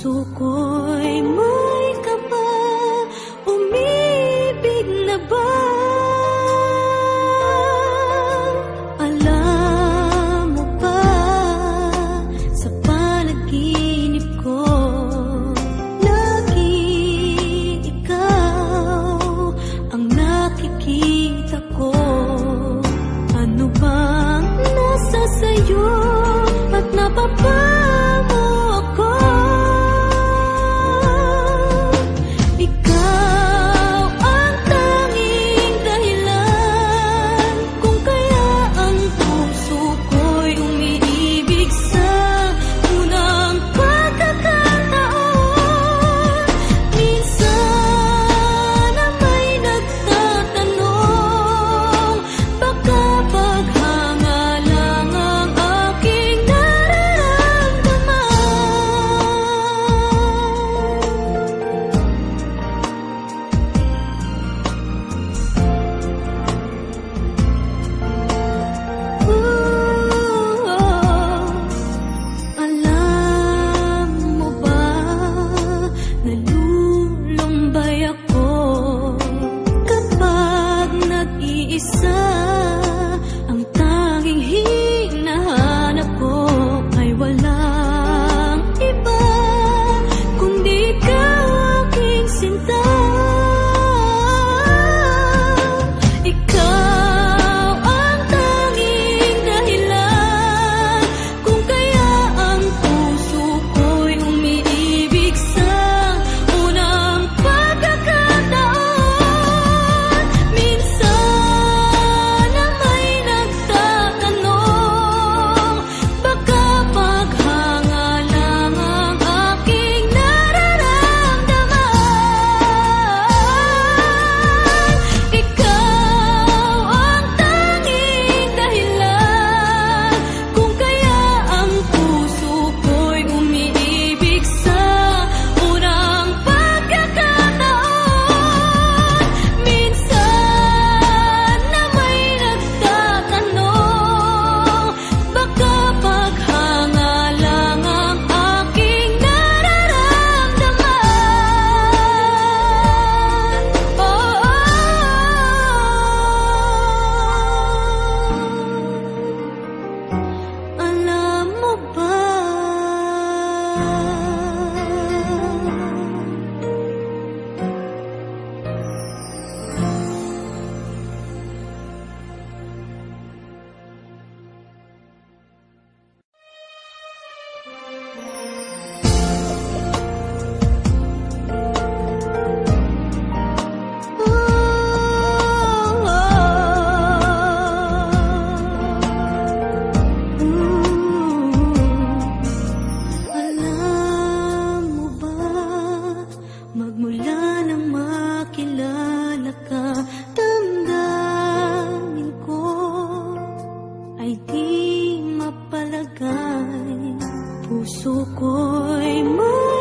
puso ko'y may kaba, umibig na ba? Alam mo ba, sa panaginip ko, lagi ikaw ang nakikita ko. Ano bang nasa sa'yo at napapago ako? Ikaw ang tanging dahilan kung kaya ang puso ko'y umiibig sa unang pagkakataon. Minsan na may nagtatanong, baka paghanga lang ang aking nararamdaman. Alam mo ba, nalulumbay ako kapag nag-iisa. Ang tanging hinahanap ko ay walang iba kundi ikaw, aking sinta. Ikaw ang tanging dahilan kung kaya ang puso ko'y umiibig sa unang pagkakataon. Minsan na may nagtatanong, baka paghanga lang ang aking nararamdaman. Ikaw ang tanging dahilan kung kaya ang puso ko'y umiibig sa unang pagkakataon. Minsan na may nagtatanong, baka paghanga lang ang aking nararamdaman. Alam mo ba, alam mo ba, magmula nang makilala ka, damdamin ko ay di mapalagay. Puso ko'y may